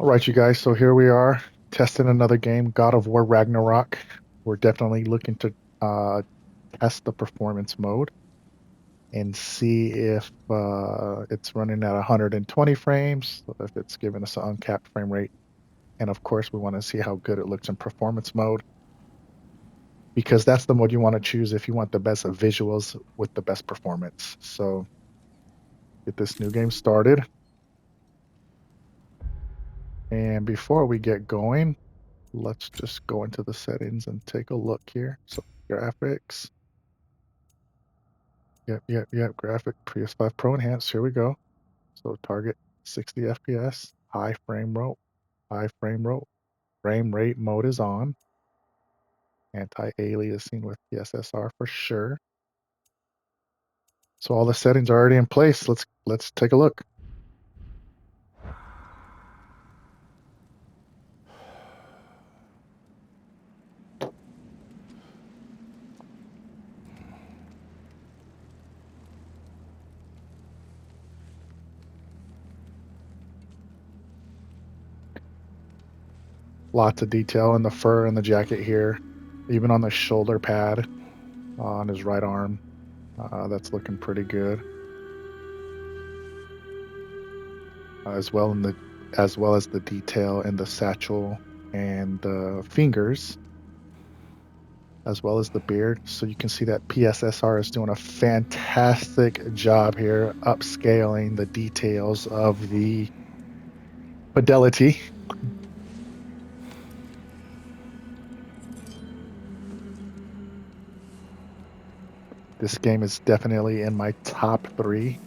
All right, you guys. So here we are testing another game, God of War Ragnarok. We're definitely looking to test the performance mode and see if it's running at 120 frames, if it's giving us an uncapped frame rate. And of course, we want to see how good it looks in performance mode because that's the mode you want to choose if you want the best visuals with the best performance. So get this new game started. And before we get going, let's just go into the settings and take a look here. So graphics. Yep. Graphic PS5 Pro Enhanced. Here we go. So target 60 FPS, high frame rate, high frame rate. Frame rate mode is on. Anti-aliasing with PSSR for sure. So all the settings are already in place. Let's take a look. Lots of detail in the fur and the jacket here, even on the shoulder pad on his right arm. That's looking pretty good. As well as the detail in the satchel and the fingers, as well as the beard. So you can see that PSSR is doing a fantastic job here, upscaling the details of the fidelity. This game is definitely in my top 3.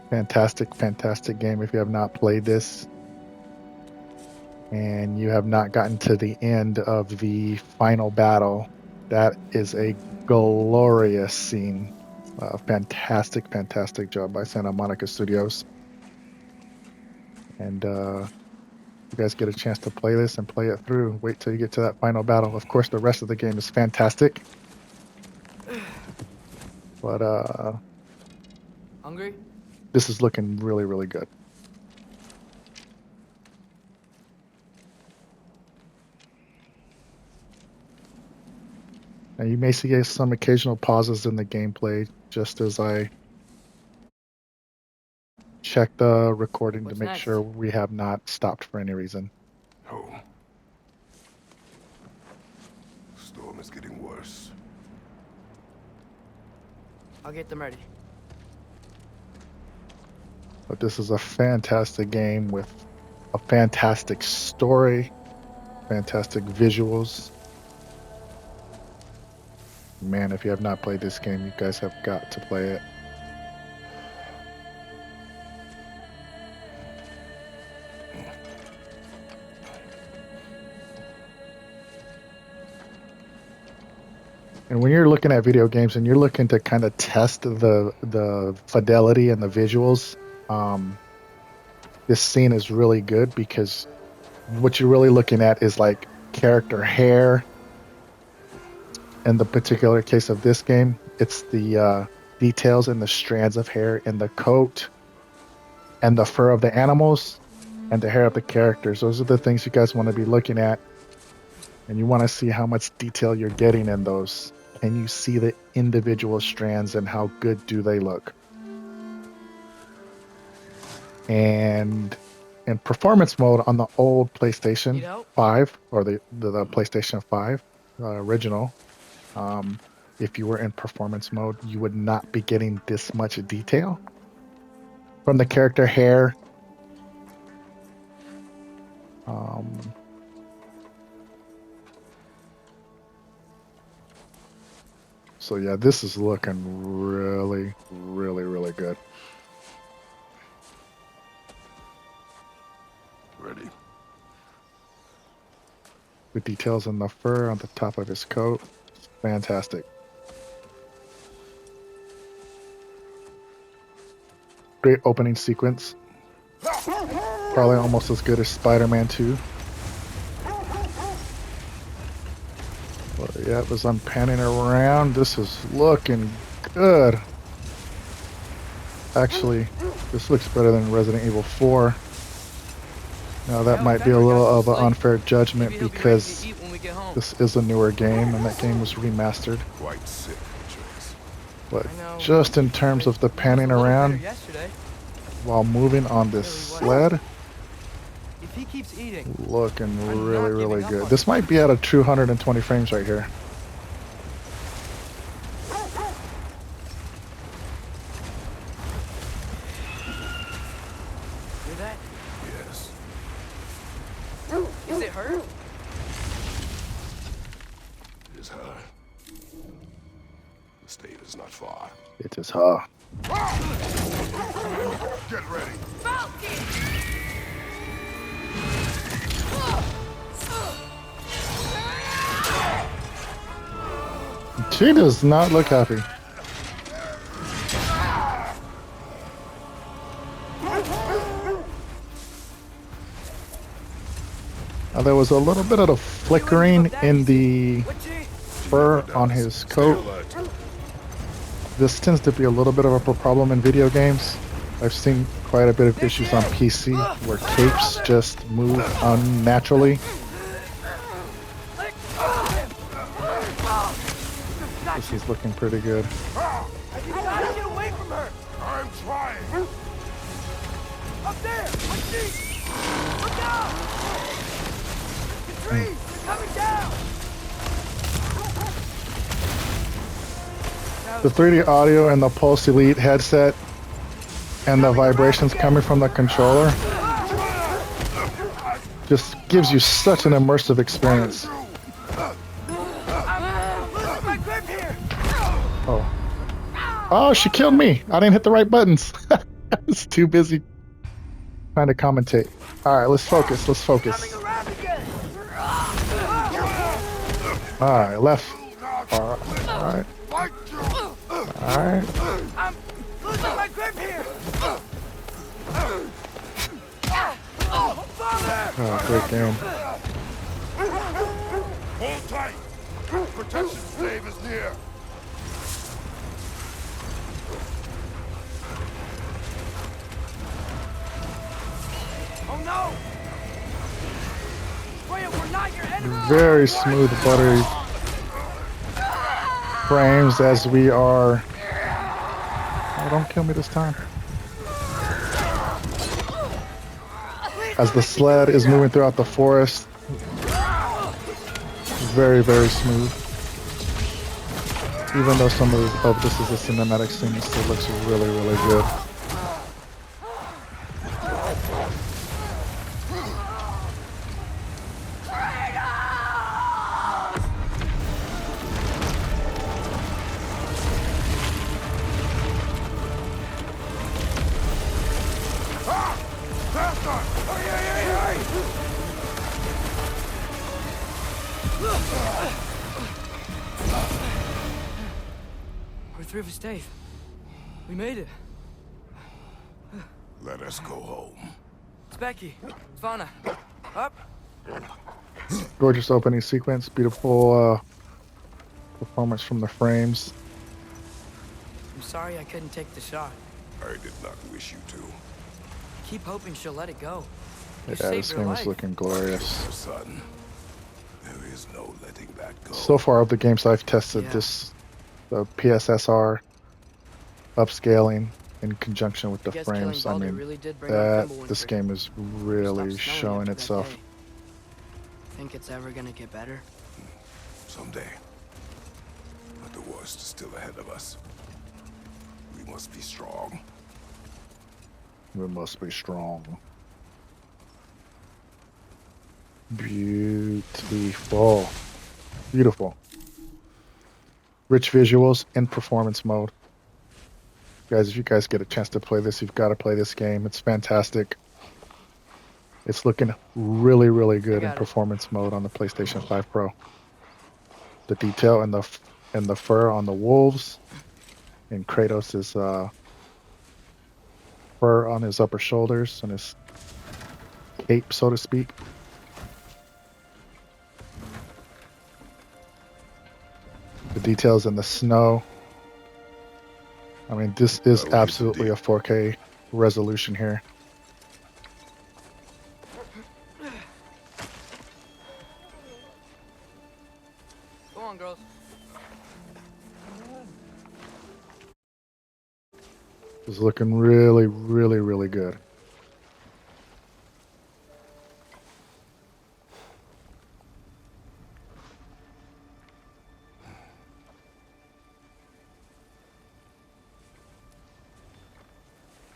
Fantastic game. If you have not played this and you have not gotten to the end of the final battle, that is a glorious scene. Fantastic job by Santa Monica Studios. And you guys get a chance to play this and play it through. Wait till you get to that final battle. Of course, the rest of the game is fantastic. But Hungry? this is looking really good. And you may see some occasional pauses in the gameplay just as I check the recording to make sure we have not stopped for any reason. Oh. Storm is getting worse. I'll get them ready. But this is a fantastic game with a fantastic story, fantastic visuals. Man, if you have not played this game, you guys have got to play it. And when you're looking at video games and you're looking to kind of test the fidelity and the visuals, this scene is really good because what you're really looking at is like character hair. In the particular case of this game, it's the details in the strands of hair in the coat and the fur of the animals and the hair of the characters. Those are the things you guys want to be looking at. And you want to see how much detail you're getting in those. And you see the individual strands and how good do they look. And in performance mode on the old PlayStation 5 or the PlayStation 5 original, if you were in performance mode, you would not be getting this much detail from the character hair. So yeah, this is looking really good. Ready. The details in the fur on the top of his coat, fantastic. Great opening sequence. Probably almost as good as Spider-Man 2. But yeah, as I'm panning around, this is looking good. Actually, This looks better than Resident Evil 4. Now that Hell, might be a Becker got little so of an sleep. unfair judgment Maybe he'll be ready to because eat when we get home. this is a newer game and that game was remastered. Quite sick, Trace. But I know. just in terms of the He was panning a little better around yesterday. while moving on this sled, If he keeps eating, looking I'm really, not really giving up good. on This might be at a true 120 frames right here. hear that? Yes. Is it her? It is her. The state is not far. It is her. Get ready. She does not look happy. Now, there was a little bit of a flickering in the fur on his coat. This tends to be a little bit of a problem in video games. I've seen quite a bit of issues on PC where capes just move unnaturally. This is looking pretty good. Get away from her! I'm trying. Up there! Look out! The trees! They're coming down! The 3D audio and the Pulse Elite headset and the vibrations coming from the controller just gives you such an immersive experience. My grip here! Oh. Oh, she killed me. I didn't hit the right buttons. I was too busy trying to commentate. All right, let's focus. Let's focus. Around again! All right, left. All right. All right. I'm losing my grip here! Oh, great game. Hold tight. Protection stave is near. Oh no! Freya, we're not your enemy! Very smooth, buttery frames as we are. Oh, don't kill me this time. As the sled is moving throughout the forest. Very, very smooth. Even though some of this is a cinematic scene, it still looks really, really good. We're through for Stave. We made it. Let us go home. It's Becky. Svana. Up. Gorgeous opening sequence, beautiful performance from the frames. I'm sorry I couldn't take the shot. I did not wish you to. Keep hoping she'll let it go. You Yeah, saved this her game life. is looking glorious. Son, there is no letting that go. So far of the games I've tested, Yeah. the PSSR upscaling in conjunction with the Guess frames, killing I Baldur mean, really did bring out Fimbulwinter. this game is Stopped really snowing showing after that itself. day. Think it's ever gonna get better? Someday. But the worst is still ahead of us. We must be strong. We must be strong. Beautiful. Beautiful. Rich visuals in performance mode. Guys, if you guys get a chance to play this, you've got to play this game. It's fantastic. It's looking really, really good in got it. performance mode on the PlayStation 5 Pro. The detail and the fur on the wolves, and Kratos' fur on his upper shoulders and his cape, so to speak. The details in the snow. I mean, this is absolutely a 4K resolution here. Go on, girls. It's looking really, really, really good.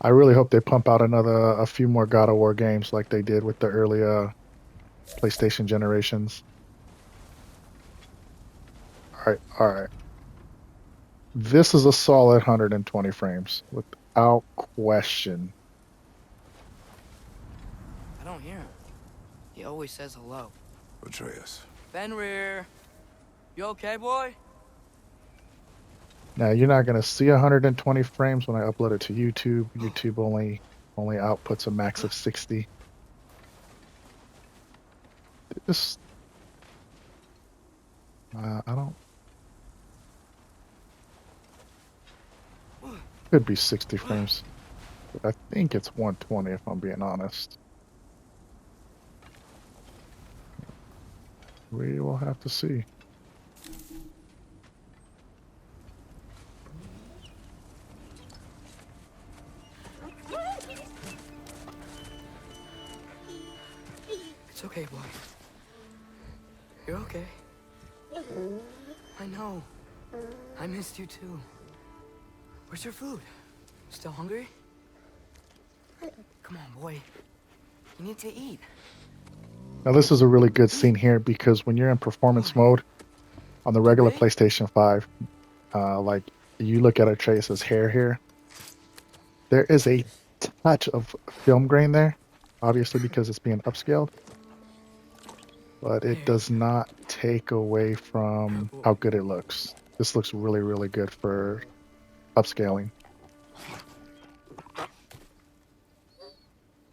I really hope they pump out a few more God of War games like they did with the early PlayStation generations. All right. This is a solid 120 frames without question. I don't hear him. He always says hello. Atreus. Fenrir. You okay, boy? Now you're not gonna see 120 frames when I upload it to YouTube. YouTube only outputs a max of 60. This I don't. Could be 60 frames, but I think it's 120 if I'm being honest. We will have to see. It's okay, boy. You're okay. I know. I missed you too. Where's your food? Still hungry? Come on, boy. You need to eat. Now this is a really good scene here because when you're in performance mode on the regular Okay. PlayStation 5, like you look at Atreus' hair here, there is a touch of film grain there, obviously because it's being upscaled, but it does not take away from how good it looks. This looks really, really good for upscaling.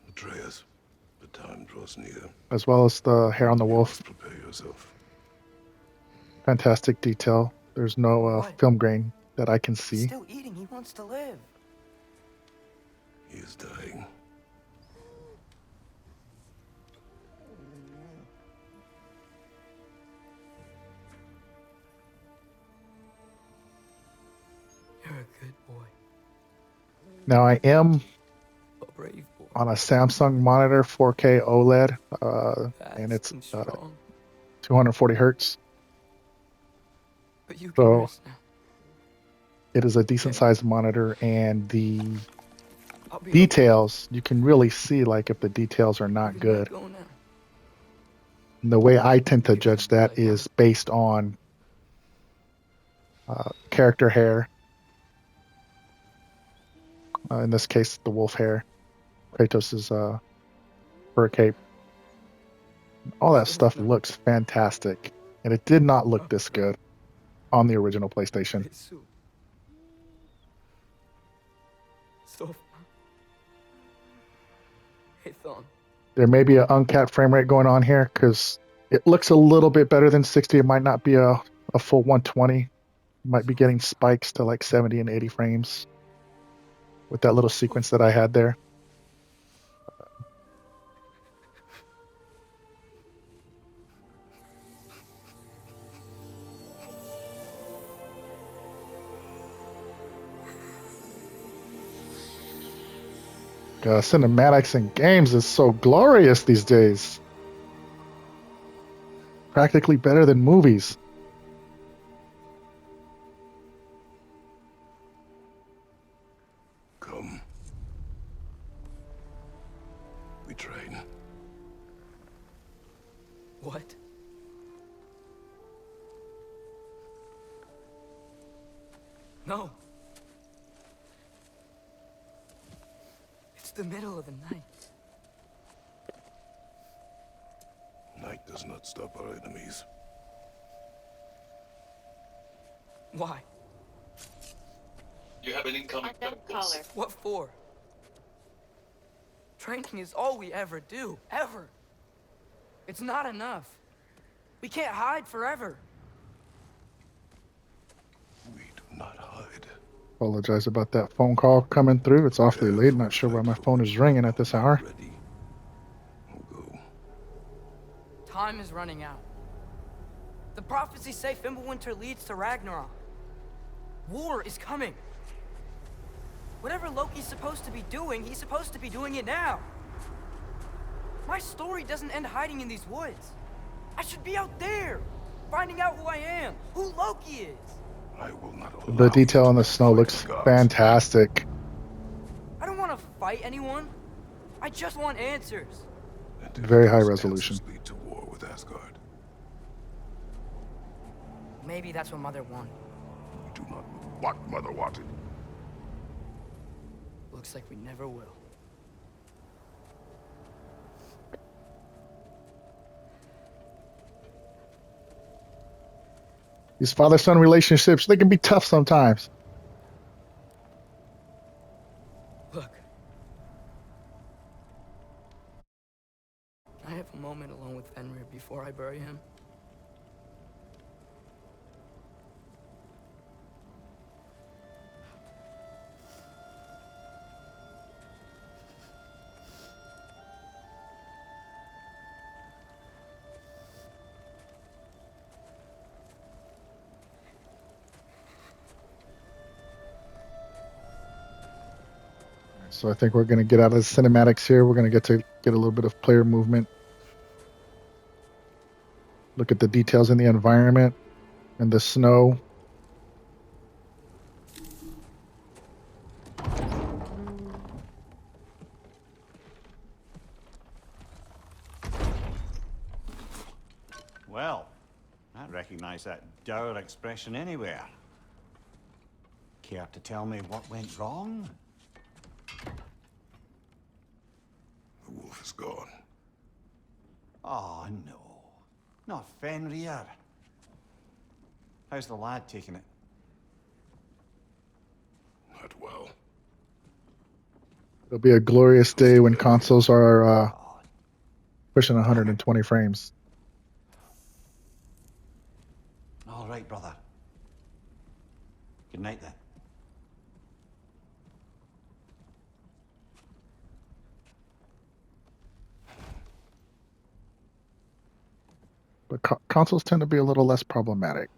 Atreus, the time draws near. As well as the hair on the You wolf. must prepare yourself. Fantastic detail. There's no What? film grain that I can He's see. still eating. He wants to live. He is dying. You're a good boy. Now I am A brave boy. on a Samsung monitor, 4K OLED, and it's Fast and strong. 240 hertz. But you can So rest now. it is a decent sized monitor, and the I'll be details, you can really see like if the details are okay. not You good. can let go now. And the way I tend to judge that is based on character hair. In this case, the wolf hair. Kratos' fur cape. All that stuff looks fantastic. And it did not look this good on the original PlayStation. So. Hey, Thon. There may be an uncapped frame rate going on here because it looks a little bit better than 60. It might not be a full 120. You might be getting spikes to like 70 and 80 frames with that little sequence that I had there. Cinematics in games is so glorious these days. Practically better than movies. Come. We train. What? No. It's the middle of the night. Night does not stop our enemies. Why? You have an incoming caller. What for? Training is all we ever do. Ever. It's not enough. We can't hide forever. We do not hide. Apologize about that phone call coming through. It's awfully Yes, late. Not we've sure why tried my to phone is ringing at this hour. Ready. We'll go. Time is running out. The prophecies say Fimbulwinter leads to Ragnarok. War is coming. Whatever Loki's supposed to be doing, he's supposed to be doing it now. My story doesn't end hiding in these woods. I should be out there, finding out who I am, who Loki is. I will not allow The detail you on the to snow fight looks the gods. fantastic. I don't want to fight anyone. I just want answers. And if Very high those resolution. answers lead to war with Asgard, Maybe that's what Mother wanted. we do not know what Mother wanted. Looks like we never will. These father-son relationships, they can be tough sometimes. Look. Can I have a moment alone with Fenrir before I bury him? So I think we're going to get out of the cinematics here. We're going to get a little bit of player movement. Look at the details in the environment and the snow. Well, I recognize that dour expression anywhere. Care to tell me what went wrong? The wolf is gone. Oh, no. Not Fenrir. How's the lad taking it? Not well. It'll be a glorious day when consoles are pushing 120 frames. All right, brother. Good night, then. But consoles tend to be a little less problematic.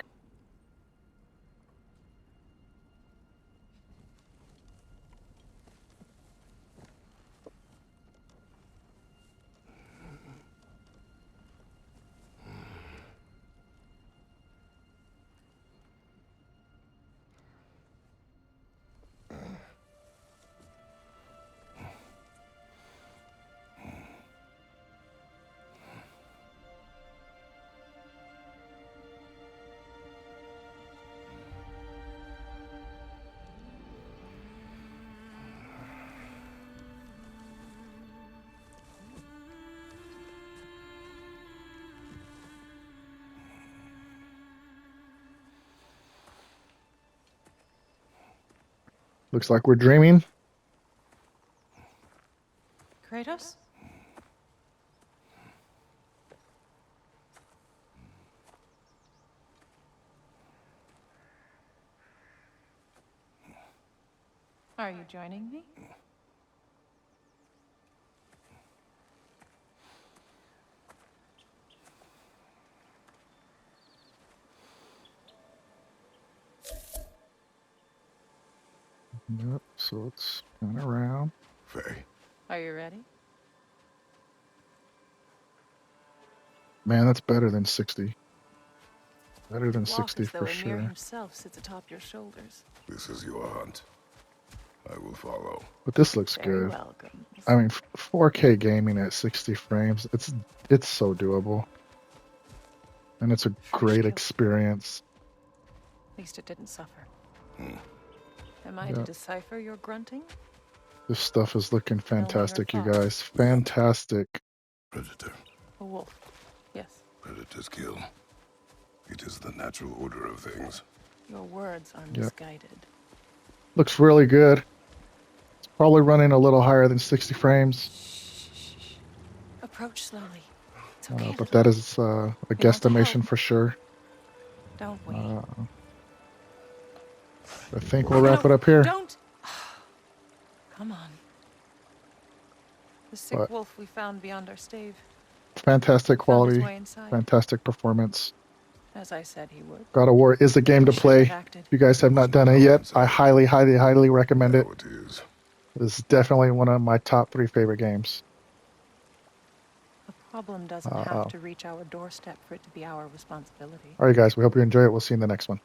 Looks like we're dreaming. Kratos? Are you joining me? Yep, so let's turn around. Faye, Are you ready? Man, that's better than 60. Better than Walk 60 as though for Emir sure. himself sits atop your shoulders. this is your hunt. I will follow. But this looks Very good. welcome. I mean, 4K gaming at 60 frames, it's so doable. And it's a great kill. experience. At least it didn't suffer. Hmm. Am I Yeah. to decipher your grunting? This stuff is looking Tell me your fantastic, you thoughts. guys. Fantastic. Predator. A wolf. Yes. Predators kill. It is the natural order of things. Your words are Yep. misguided. Looks really good. It's probably running a little higher than 60 frames. Shh. Approach slowly. It's okay. But little that is a We want to guesstimation help. for sure. Don't we? Uh, I think we'll wrap it up here. Don't. Come on. The sick What? wolf we found beyond our stave Fantastic found his quality, way inside, fantastic performance. as I said he would. God of War is a game to Shouldn't play. have acted. If you guys have not done it yet, I highly, highly, highly recommend it. Now it is. This is definitely one of my top 3 favorite games. A problem doesn't have to reach our doorstep for it to be our responsibility. All right, guys, we hope you enjoy it. We'll see you in the next one.